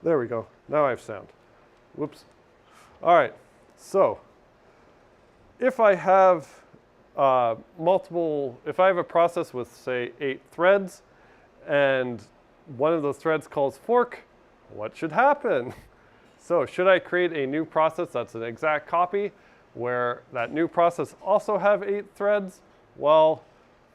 There we go. Now I have sound. Whoops. All right. So if I have if I have a process with, say, 8 threads, and one of those threads calls fork, what should happen? So should I create a new process that's an exact copy where that new process also have 8 threads? Well,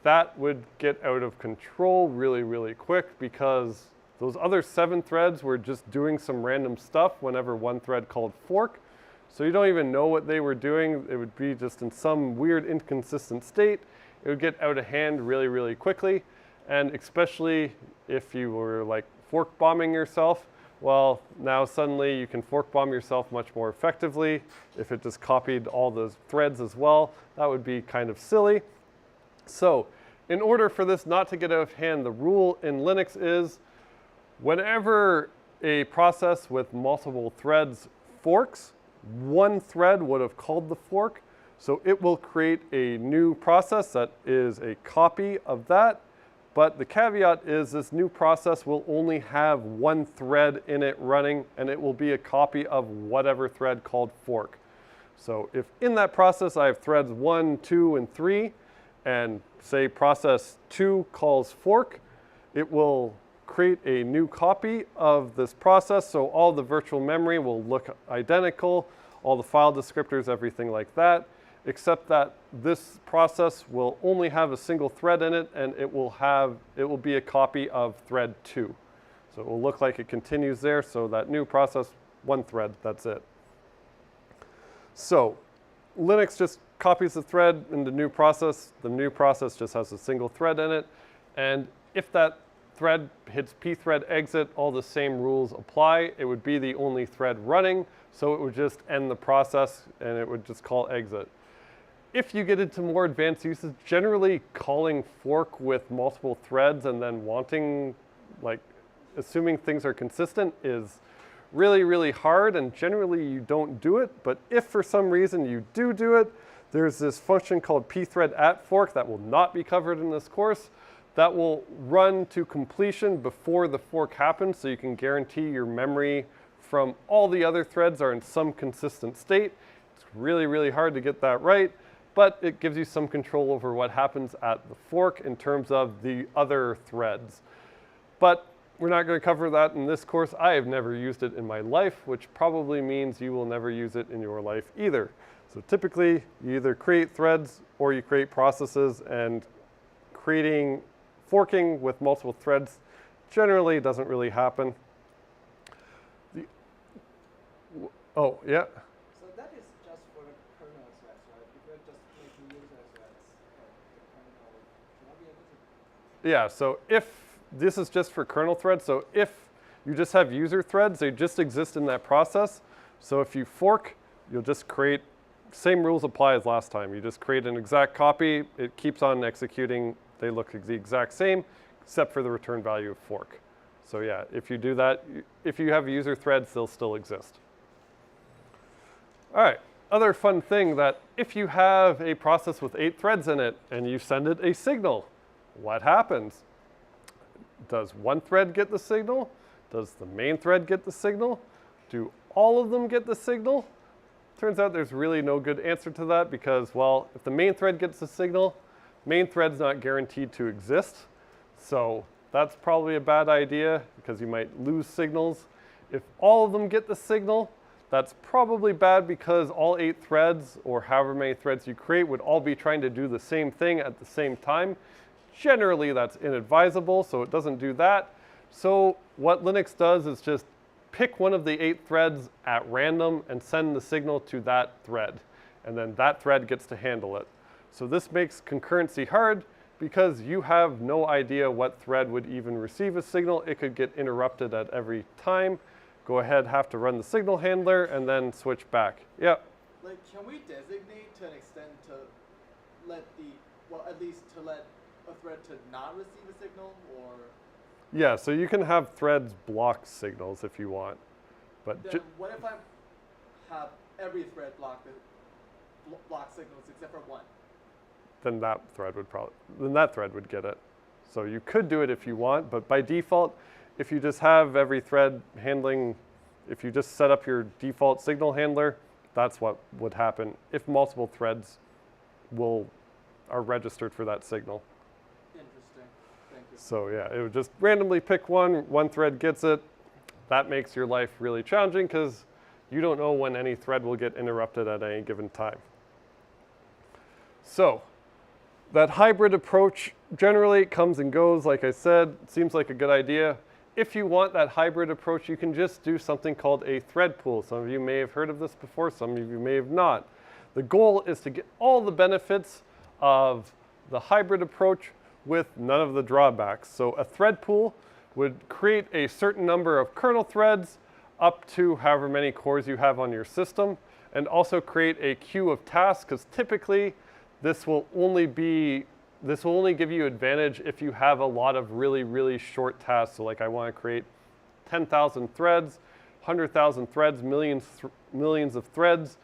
that would get out of control really, really quick because those other 7 threads were just doing some random stuff whenever one thread called fork. So you don't even know what they were doing. It would be just in some weird inconsistent state. It would get out of hand really, really quickly. And especially if you were like fork bombing yourself, well, now suddenly you can fork bomb yourself much more effectively. If it just copied all those threads as well, that would be kind of silly. So in order for this not to get out of hand, the rule in Linux is whenever a process with multiple threads forks, one thread would have called the fork, so it will create a new process that is a copy of that. But the caveat is this new process will only have one thread in it running, and it will be a copy of whatever thread called fork. So if in that process I have threads 1, 2, and 3, and say process 2 calls fork, it will create a new copy of this process, so all the virtual memory will look identical, all the file descriptors, everything like that, except that this process will only have a single thread in it, and it will be a copy of thread 2. So it will look like it continues there, so that new process, one thread, that's it. So Linux just copies the thread in the new process just has a single thread in it, and if that thread hits pthread exit, all the same rules apply. It would be the only thread running, so it would just end the process and it would just call exit. If you get into more advanced uses, generally calling fork with multiple threads and then assuming things are consistent is really, really hard, and generally you don't do it. But if for some reason you do it, there's this function called pthread@fork that will not be covered in this course that will run to completion before the fork happens, so you can guarantee your memory from all the other threads are in some consistent state. It's really, really hard to get that right, but it gives you some control over what happens at the fork in terms of the other threads. But we're not going to cover that in this course. I have never used it in my life, which probably means you will never use it in your life either. So typically, you either create threads or you create processes, and forking with multiple threads generally doesn't really happen. Oh, yeah? So that is just for the kernel threads, right? If you're just making user threads, the kernel should not be able to. Yeah, so if this is just for kernel threads, so if you just have user threads, they just exist in that process. So if you fork, you'll just create, same rules apply as last time. You just create an exact copy, it keeps on executing, they look the exact same, except for the return value of fork. So yeah, if you do that, if you have user threads, they'll still exist. All right, other fun thing that if you have a process with 8 threads in it and you send it a signal, what happens? Does one thread get the signal? Does the main thread get the signal? Do all of them get the signal? Turns out there's really no good answer to that because, well, if the main thread gets the signal, main thread's not guaranteed to exist. So that's probably a bad idea because you might lose signals. If all of them get the signal, that's probably bad because all 8 threads, or however many threads you create, would all be trying to do the same thing at the same time. Generally, that's inadvisable, so it doesn't do that. So what Linux does is just pick one of the 8 threads at random and send the signal to that thread. And then that thread gets to handle it. So this makes concurrency hard because you have no idea what thread would even receive a signal. It could get interrupted at every time. Go ahead, have to run the signal handler, and then switch back. Yep. Like, can we designate to an extent to let at least to let a thread to not receive a signal, or? Yeah, so you can have threads block signals if you want. But then what if I have every thread block signals except for one? Then that thread would get it. So you could do it if you want, but by default, if you just have every thread handling, if you just set up your default signal handler, that's what would happen if multiple threads are registered for that signal. Interesting. Thank you. So yeah, it would just randomly pick one thread gets it. That makes your life really challenging because you don't know when any thread will get interrupted at any given time. So that hybrid approach generally comes and goes. Like I said, seems like a good idea. If you want that hybrid approach, you can just do something called a thread pool. Some of you may have heard of this before, some of you may have not. The goal is to get all the benefits of the hybrid approach with none of the drawbacks. So a thread pool would create a certain number of kernel threads up to however many cores you have on your system, and also create a queue of tasks, because typically this will only give you advantage if you have a lot of really, really short tasks. So like I want to create 10,000 threads, 100,000 threads, millions of threads.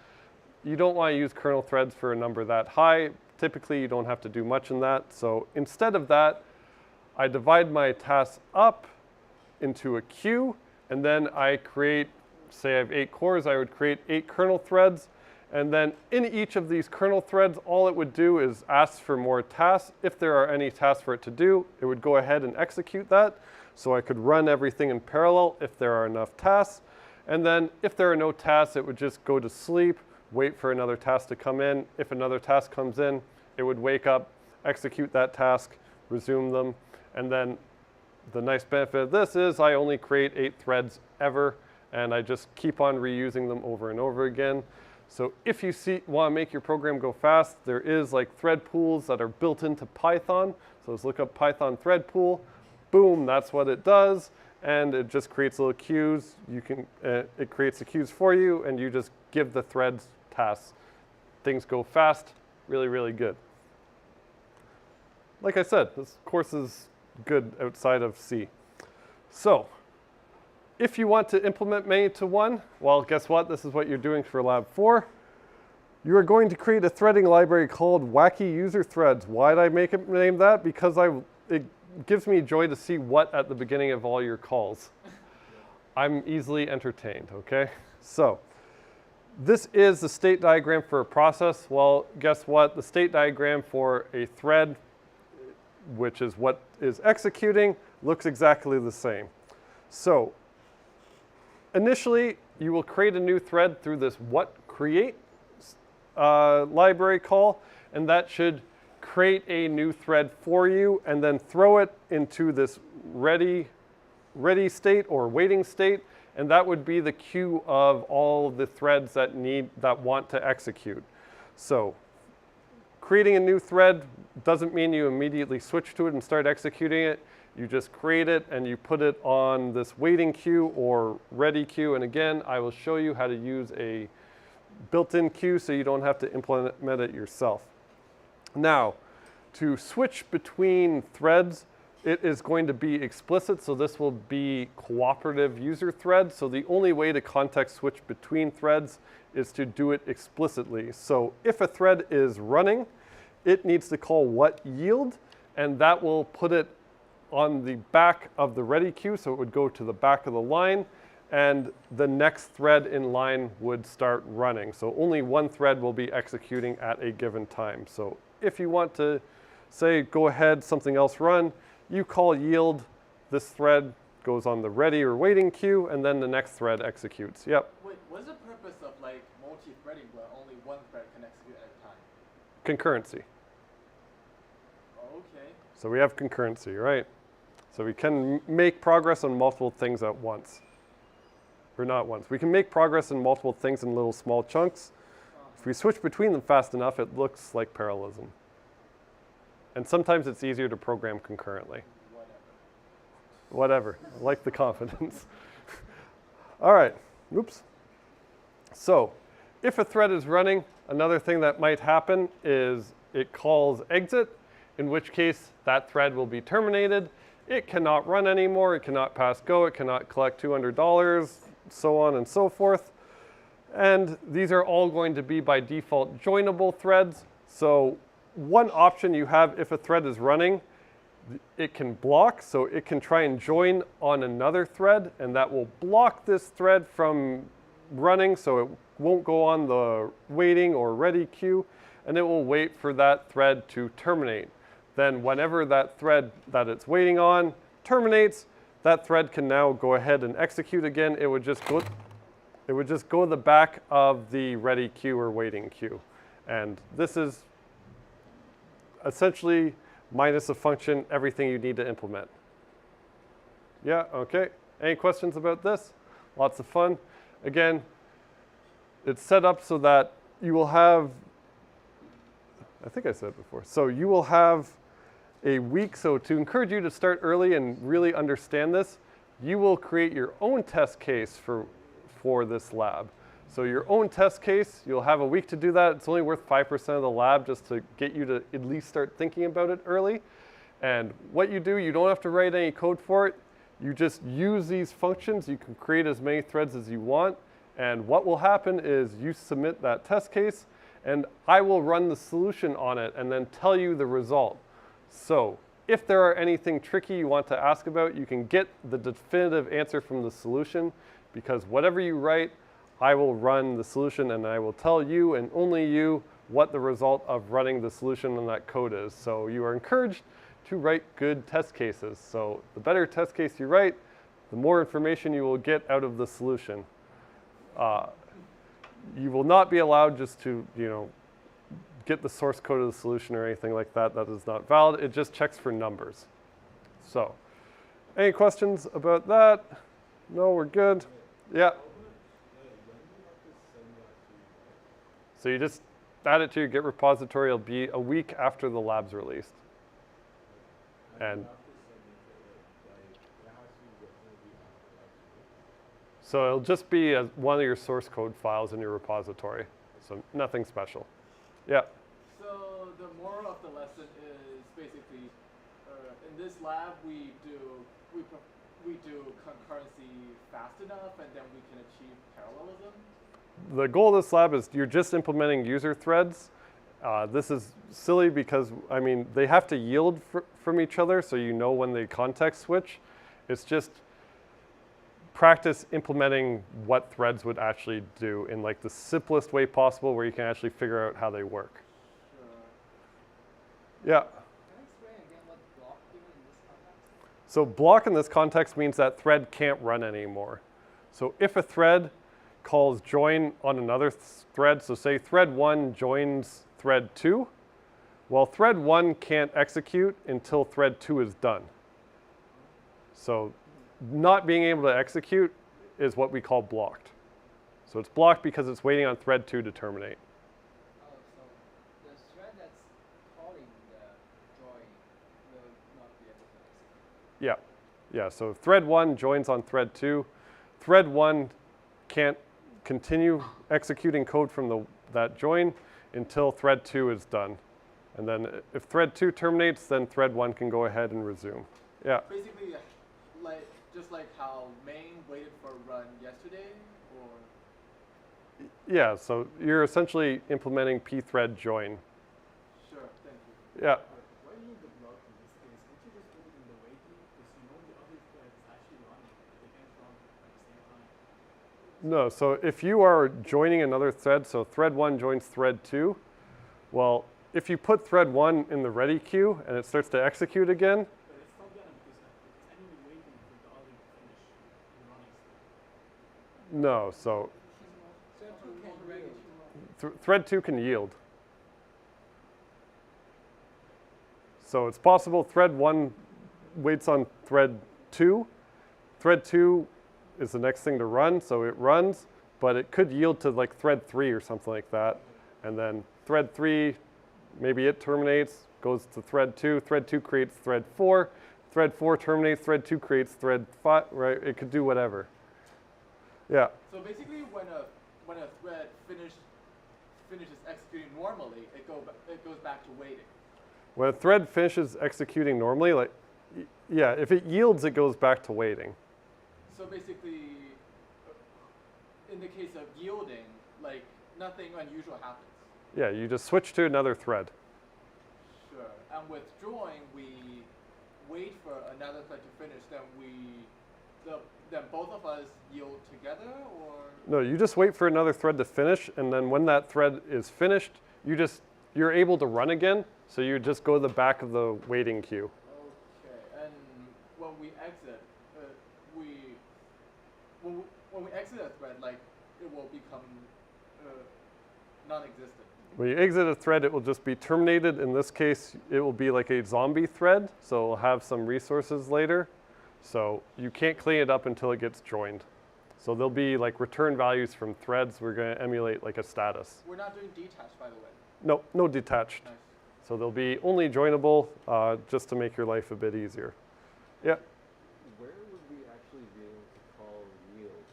You don't want to use kernel threads for a number that high. Typically, you don't have to do much in that. So instead of that, I divide my tasks up into a queue, and then I create, say I have 8 cores, I would create 8 kernel threads. And then in each of these kernel threads, all it would do is ask for more tasks. If there are any tasks for it to do, it would go ahead and execute that. So I could run everything in parallel if there are enough tasks. And then if there are no tasks, it would just go to sleep, wait for another task to come in. If another task comes in, it would wake up, execute that task, resume them. And then the nice benefit of this is I only create 8 threads ever, and I just keep on reusing them over and over again. So if you want to make your program go fast, there is like thread pools that are built into Python. So let's look up Python thread pool. Boom, that's what it does. And it just creates little queues. It creates the queues for you, and you just give the threads tasks. Things go fast, really, really good. Like I said, this course is good outside of C. So if you want to implement many to one, well, guess what? This is what you're doing for Lab 4. You are going to create a threading library called Wacky User Threads. Why did I make it name that? Because it gives me joy to see what at the beginning of all your calls. I'm easily entertained, okay? So this is the state diagram for a process. Well, guess what? The state diagram for a thread, which is what is executing, looks exactly the same. So initially, you will create a new thread through this whatCreate library call, and that should create a new thread for you and then throw it into this ready state or waiting state, and that would be the queue of all the threads that want to execute. So creating a new thread doesn't mean you immediately switch to it and start executing it. You just create it and you put it on this waiting queue or ready queue. And again, I will show you how to use a built-in queue so you don't have to implement it yourself. Now, to switch between threads, it is going to be explicit. So this will be cooperative user threads. So the only way to context switch between threads is to do it explicitly. So if a thread is running, it needs to call whatYield, and that will put it on the back of the ready queue, so it would go to the back of the line, and the next thread in line would start running. So only one thread will be executing at a given time. So if you want to say, go ahead, something else run, you call yield, this thread goes on the ready or waiting queue, and then the next thread executes. Yep. Wait, what's the purpose of like multi-threading where only one thread can execute at a time? Concurrency. Okay. So we have concurrency, right? So we can make progress on multiple things at once. Or not once. We can make progress on multiple things in little small chunks. If we switch between them fast enough, it looks like parallelism. And sometimes it's easier to program concurrently. Whatever. I like the confidence. All right. Oops. So if a thread is running, another thing that might happen is it calls exit, in which case that thread will be terminated. It cannot run anymore, it cannot pass go, it cannot collect $200, so on and so forth. And these are all going to be by default joinable threads. So one option you have if a thread is running It can block, so it can try and join on another thread, and that will block this thread from running, so it won't go on the waiting or ready queue, and it will wait for that thread to terminate. Then whenever that thread that it's waiting on terminates, that thread can now go ahead and execute again. It would just go to the back of the ready queue or waiting queue. And this is essentially minus a function, everything you need to implement. Yeah, okay. Any questions about this? Lots of fun. Again, it's set up so that you will have, I think I said it before, so you will have a week. So to encourage you to start early and really understand this, you will create your own test case for this lab. So your own test case, you'll have a week to do that. It's only worth 5% of the lab just to get you to at least start thinking about it early. And what you do, you don't have to write any code for it. You just use these functions. You can create as many threads as you want. And what will happen is you submit that test case, and I will run the solution on it and then tell you the result. So if there are anything tricky you want to ask about, you can get the definitive answer from the solution, because whatever you write, I will run the solution and I will tell you and only you what the result of running the solution on that code is. So you are encouraged to write good test cases. So the better test case you write, the more information you will get out of the solution. You will not be allowed just to, get the source code of the solution or anything like that. That is not valid. It just checks for numbers. So, any questions about that? No, we're good. Yeah. So you just add it to your Git repository. It'll be a week after the lab's released. And so it'll just be one of your source code files in your repository. So nothing special. Yeah. So the moral of the lesson is basically, in this lab we do concurrency fast enough, and then we can achieve parallelism. The goal of this lab is you're just implementing user threads. This is silly because, they have to yield from each other, so you know when they context switch. It's just practice implementing what threads would actually do in like the simplest way possible, where you can actually figure out how they work. Sure. Yeah. Can I explain again what block doing in this context? So block in this context means that thread can't run anymore. So if a thread calls join on another thread, so say thread 1 joins thread 2, well, thread 1 can't execute until thread 2 is done. So not being able to execute is what we call blocked. So it's blocked because it's waiting on thread 2 to terminate. Oh, so the thread that's calling the join will not be able to execute. Yeah, so thread 1 joins on thread 2. Thread 1 can't continue executing code from that join until thread 2 is done. And then if thread 2 terminates, then thread 1 can go ahead and resume. Yeah. Basically, just like how main waited for run yesterday, or? Yeah, so you're essentially implementing pthread join. Sure, thank you. Yeah. Why do you need the block in this case? Can't you just put it in the waiting? Because you know the other thread is actually running. They can't run at the same time. No, so if you are joining another thread, so thread 1 joins thread 2, well, if you put thread 1 in the ready queue and it starts to execute again, But it's not gonna, because it's anyway waiting for the other to finish the running stuff. no, so thread 2 can yield. So it's possible thread 1 waits on thread 2. Thread 2 is the next thing to run, so it runs, but it could yield to like thread 3 or something like that. And then thread 3, maybe it terminates, goes to thread 2. Thread 2 creates thread 4. Thread 4 terminates, thread 2 creates thread 5, right? It could do whatever. Yeah. So basically, when a thread finishes executing normally, it goes back to waiting. When a thread finishes executing normally, yeah, if it yields, it goes back to waiting. So basically, in the case of yielding, like nothing unusual happens. Yeah, you just switch to another thread. Sure. And with join, we wait for another thread to finish, then then both of us yield together, or? No, you just wait for another thread to finish, and then when that thread is finished, you're able to run again, so you just go to the back of the waiting queue. Okay, and when we exit, when we exit a thread, like, it will become non-existent. When you exit a thread, it will just be terminated. In this case, it will be like a zombie thread, so it'll have some resources later. So you can't clean it up until it gets joined. So there'll be like return values from threads. We're going to emulate like a status. We're not doing detached, by the way. No, no detached. Nice. So they'll be only joinable just to make your life a bit easier. Yeah. Where would we actually be able to call yield?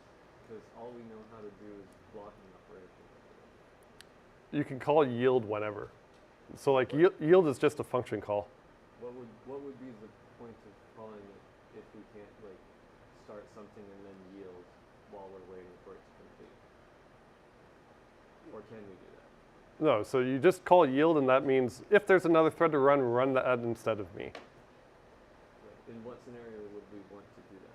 Because all we know how to do is blocking operations. You can call yield whenever. So like yield is just a function call. What would be the point of calling it if we can't like start something and then yield while we're waiting for it to complete? Or can we do that? No, so you just call yield, and that means if there's another thread to run that instead of me. Right. In what scenario would we want to do that?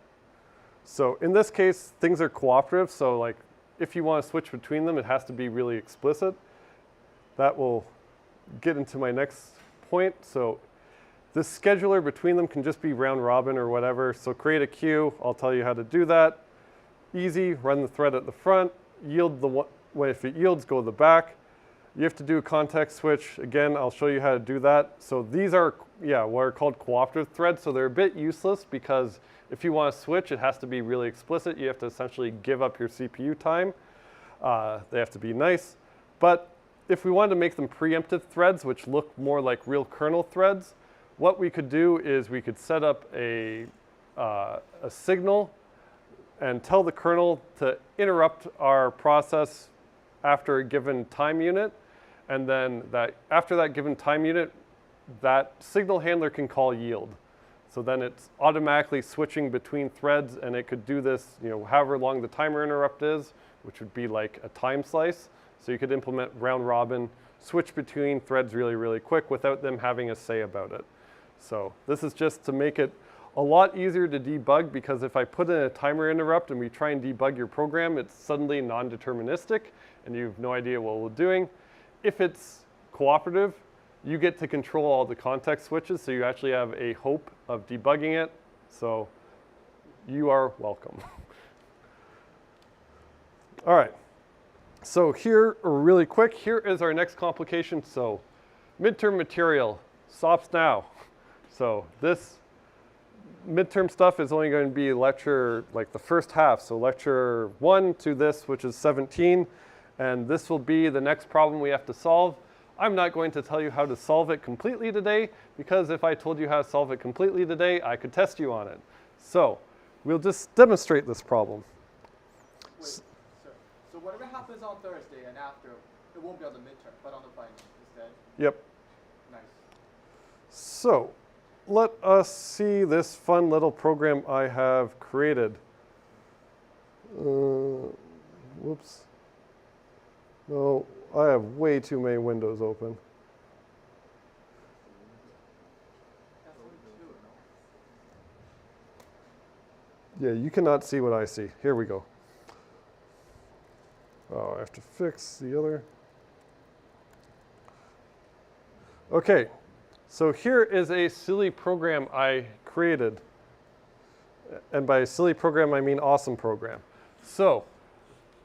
So in this case, things are cooperative. So like if you want to switch between them, it has to be really explicit. That will get into my next point. So this scheduler between them can just be round robin or whatever. So create a queue. I'll tell you how to do that. Easy, run the thread at the front. Yield the one, if it yields, go to the back. You have to do a context switch. Again, I'll show you how to do that. So these are, what are called cooperative threads. So they're a bit useless because if you want to switch, it has to be really explicit. You have to essentially give up your CPU time. They have to be nice. But if we wanted to make them preemptive threads, which look more like real kernel threads, what we could do is we could set up a signal and tell the kernel to interrupt our process after a given time unit. And then after that given time unit, that signal handler can call yield. So then it's automatically switching between threads, and it could do this, however long the timer interrupt is, which would be like a time slice. So you could implement round robin, switch between threads really, really quick without them having a say about it. So this is just to make it a lot easier to debug, because if I put in a timer interrupt and we try and debug your program, it's suddenly non-deterministic and you have no idea what we're doing. If it's cooperative, you get to control all the context switches, so you actually have a hope of debugging it. So you are welcome. All right. So here, really quick, here is our next complication. So midterm material stops now. So this midterm stuff is only going to be lecture, like the first half. So lecture 1 to this, which is 17. And this will be the next problem we have to solve. I'm not going to tell you how to solve it completely today, because if I told you how to solve it completely today, I could test you on it. So we'll just demonstrate this problem. Wait, so whatever happens on Thursday and after, it won't be on the midterm, but on the final instead? Yep. Nice. So let us see this fun little program I have created. Whoops. No, I have way too many windows open. Yeah, you cannot see what I see. Here we go. Oh, I have to fix the other. Okay, so here is a silly program I created. And by silly program, I mean awesome program. So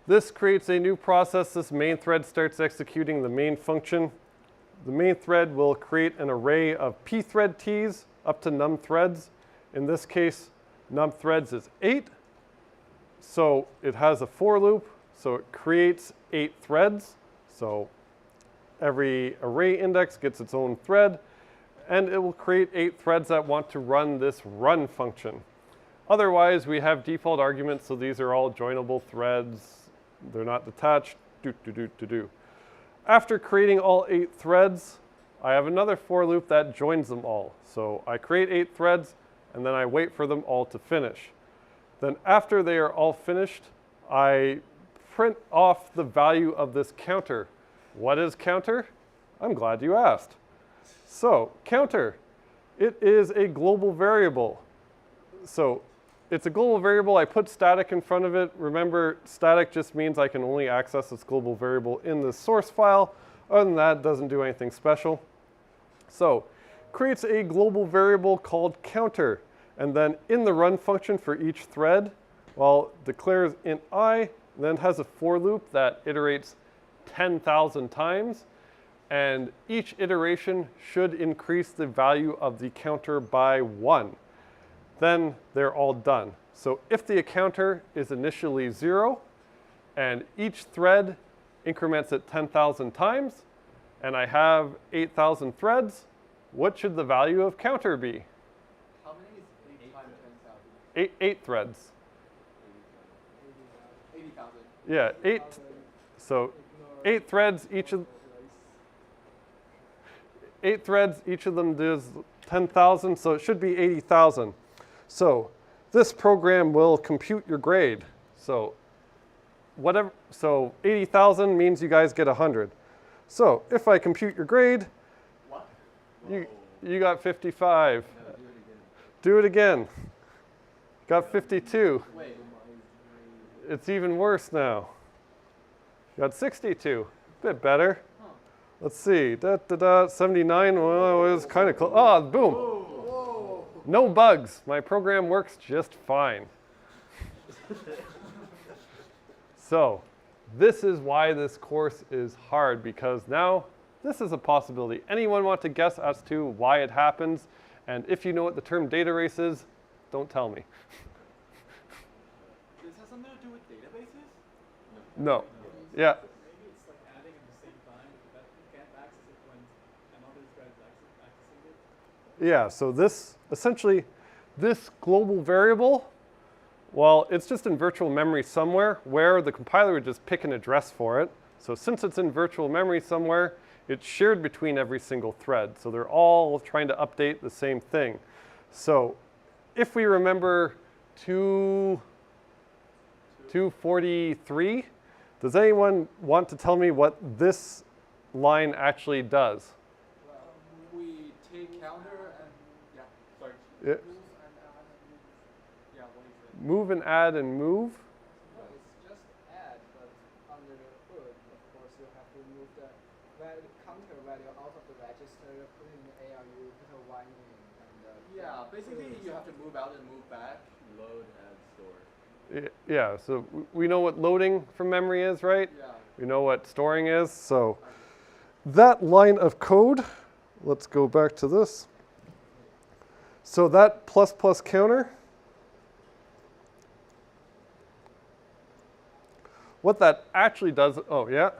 this creates a new process. This main thread starts executing the main function. The main thread will create an array of pthread t's up to num threads. In this case, num threads is 8. So it has a for loop. So it creates 8 threads. So every array index gets its own thread. And it will create 8 threads that want to run this run function. Otherwise, we have default arguments. So these are all joinable threads. They're not detached. After creating all 8 threads, I have another for loop that joins them all. So I create 8 threads, and then I wait for them all to finish. Then after they are all finished, I print off the value of this counter. What is counter? I'm glad you asked. So counter It is a global variable. So it's a global variable. I put static in front of it. Remember, static just means I can only access this global variable in the source file. Other than that, it doesn't do anything special. So creates a global variable called counter. And then in the run function for each thread, well, declares int I, then has a for loop that iterates 10,000 times. And each iteration should increase the value of the counter by 1. Then they're all done. So if the counter is initially 0, and each thread increments it 10,000 times, and I have 8,000 threads, what should the value of counter be? How many is 8 times 10,000? 8 threads. 80,000. Yeah, 8. So 8 threads, each of 8 threads, each of them does 10,000, so it should be 80,000. So this program will compute your grade. So 80,000 means you guys get 100. So if I compute your grade, What? you got 55. No, Do it again. Got 52. Wait. It's even worse now. Got 62. Bit better. Huh. Let's see. 79. Well, it was kind of close. Oh, boom. Whoa. No bugs. My program works just fine. So this is why this course is hard, because now this is a possibility. Anyone want to guess as to why it happens? And if you know what the term data race is, don't tell me. This has something to do with databases? No. Yeah. Maybe it's like adding at the same time, but you can't access it when another thread is accessing it. Yeah, so this, essentially, this global variable, well, it's just in virtual memory somewhere where the compiler would just pick an address for it. So since it's in virtual memory somewhere, it's shared between every single thread. So they're all trying to update the same thing. So if we remember 243, does anyone want to tell me what this line actually does? We take counter and yeah. Sorry. Yeah. Yeah. What is it? Move and add and move. No, it's just add, but under the hood, of course, you have to move the counter value out of the register, put in the ALU, put a 1 in, and Yeah. Basically, you have to move out and move back. Load, add, store. Yeah, so we know what loading from memory is, right? Yeah. We know what storing is. So that line of code, let's go back to this. So that plus plus counter, what that actually does, oh yeah? Oh,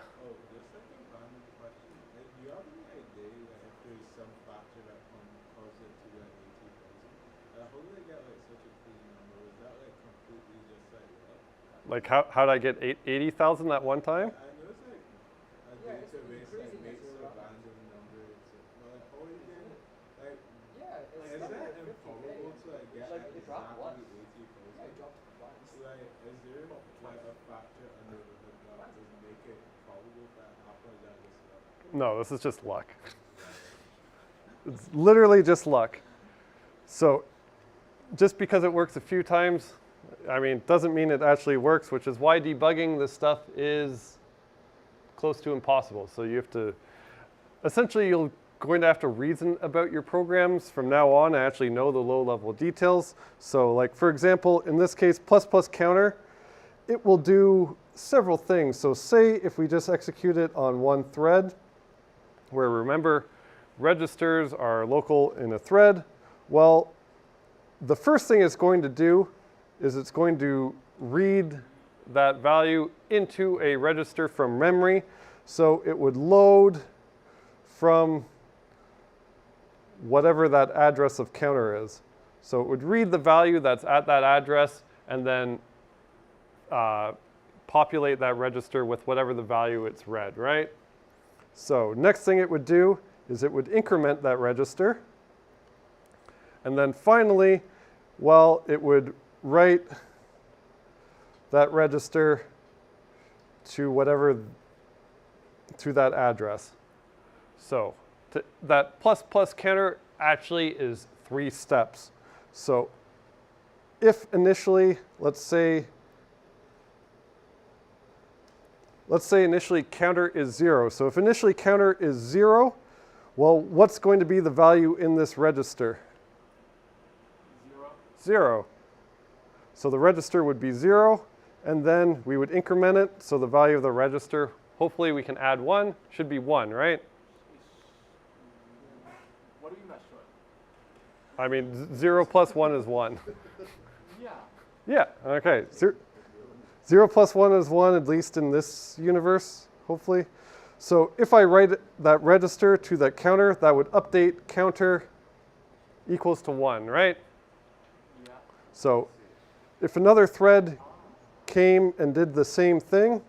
just like a random question. Like, do you have any idea that if there's some factor that causes it to like 80,000? How do they get like such a clean number? Was that like completely just like luck? Like how did I get 80,000 that one time? I know it's like a Yeah, it's database that increasing makes as a well. random number. But like, how is it? Like, yeah, it's is not that like 50K. improbable to like get Like, it dropped exactly once. 80,000? Yeah, it dropped once. Like, is there like a factor under the hood that would make it probable that happens at this level? No, this is just luck. It's literally just luck. So just because it works a few times, I mean, doesn't mean it actually works, which is why debugging this stuff is close to impossible. So you have to, essentially you're going to have to reason about your programs from now on and actually know the low-level details. So like, for example, in this case, plus plus counter, it will do several things. So say if we just execute it on one thread, where remember, registers are local in a thread. Well, the first thing it's going to do is it's going to read that value into a register from memory. So it would load from whatever that address of counter is. So it would read the value that's at that address and then populate that register with whatever the value it's read, right? So next thing it would do is it would increment that register. And then finally, well, it would write that register to whatever, to that address. So that plus plus counter actually is 3 steps. So if initially, let's say initially counter is 0. So if initially counter is 0, well, what's going to be the value in this register? 0. So the register would be 0, and then we would increment it. So the value of the register, hopefully we can add 1, should be 1, right? What do you mean by sure? I mean, 0 plus 1 is 1. Yeah. Yeah, okay. 0 plus 1 is 1, at least in this universe, hopefully. So if I write that register to that counter, that would update counter equals to 1, right? Yeah. So if another thread came and did the same thing,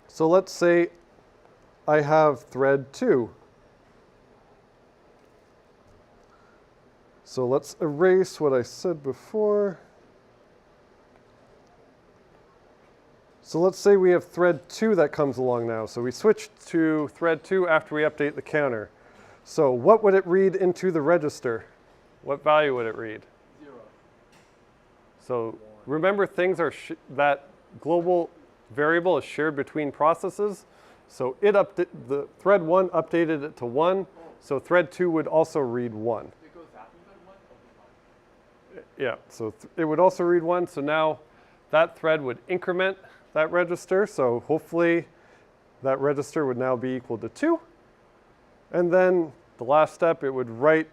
so let's say I have thread 2. So let's erase what I said before. So let's say we have thread 2 that comes along now. So we switch to thread 2 after we update the counter. So what would it read into the register? What value would it read? 0. So remember, things are that global variable is shared between processes. So the thread 1 updated it to 1. So thread 2 would also read 1. It goes after thread 1? Okay, fine. Yeah, so it would also read 1. So now that thread would increment that register. So hopefully that register would now be equal to 2. And then the last step, it would write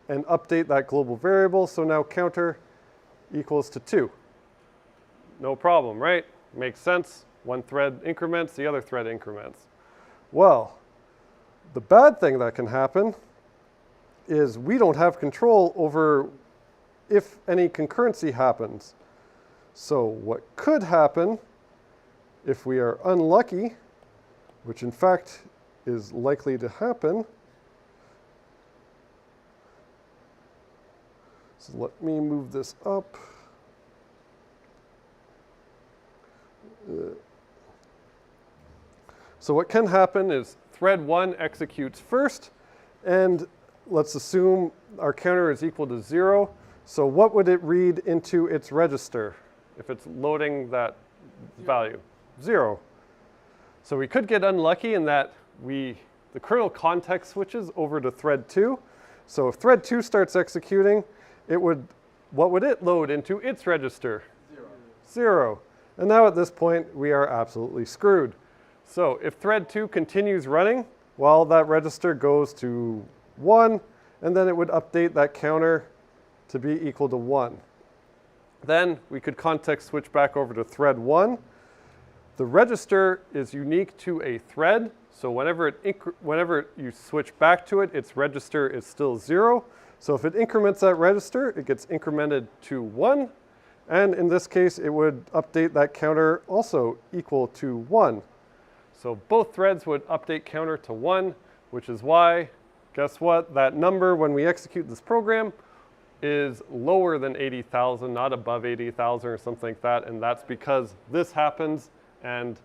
and update that global variable. So now counter equals to 2. No problem, right? Makes sense. One thread increments, the other thread increments. Well, the bad thing that can happen is we don't have control over if any concurrency happens. So what could happen if we are unlucky, which in fact is likely to happen. So let me move this up. So what can happen is thread 1 executes first, and let's assume our counter is equal to 0. So what would it read into its register if it's loading that value? 0. So we could get unlucky in that the kernel context switches over to thread 2. So if thread 2 starts executing, what would it load into its register? 0. 0. And now at this point, we are absolutely screwed. So if thread 2 continues running, well, that register goes to 1, and then it would update that counter to be equal to 1. Then we could context switch back over to thread 1. The register is unique to a thread, so whenever you switch back to it, its register is still 0. So if it increments that register, it gets incremented to 1. And in this case, it would update that counter also equal to 1. So both threads would update counter to 1, which is why, guess what? That number, when we execute this program, is lower than 80,000, not above 80,000 or something like that. And that's because this happens. And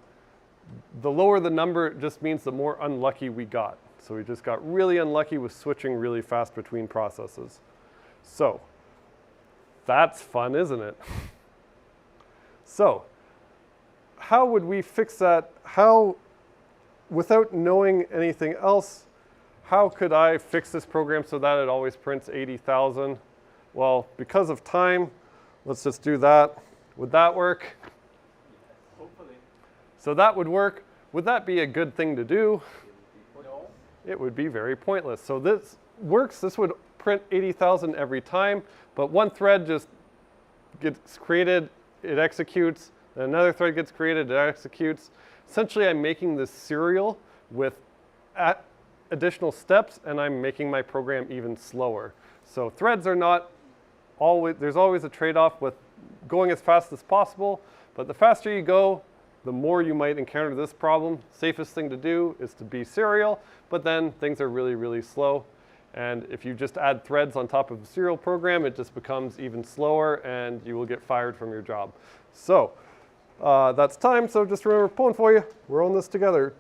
the lower the number just means the more unlucky we got. So we just got really unlucky with switching really fast between processes. So that's fun, isn't it? So how would we fix that? Without knowing anything else, how could I fix this program so that it always prints 80,000? Well, because of time, let's just do that. Would that work? Hopefully. So that would work. Would that be a good thing to do? No. It would be very pointless. So this works. This would print 80,000 every time, but one thread just gets created, it executes, then another thread gets created, it executes. Essentially, I'm making this serial with additional steps, and I'm making my program even slower. So threads are not always, there's always a trade-off with going as fast as possible, but the faster you go, the more you might encounter this problem. Safest thing to do is to be serial, but then things are really, really slow. And if you just add threads on top of a serial program, it just becomes even slower and you will get fired from your job. So That's time, so just remember, pulling for you. We're on this together.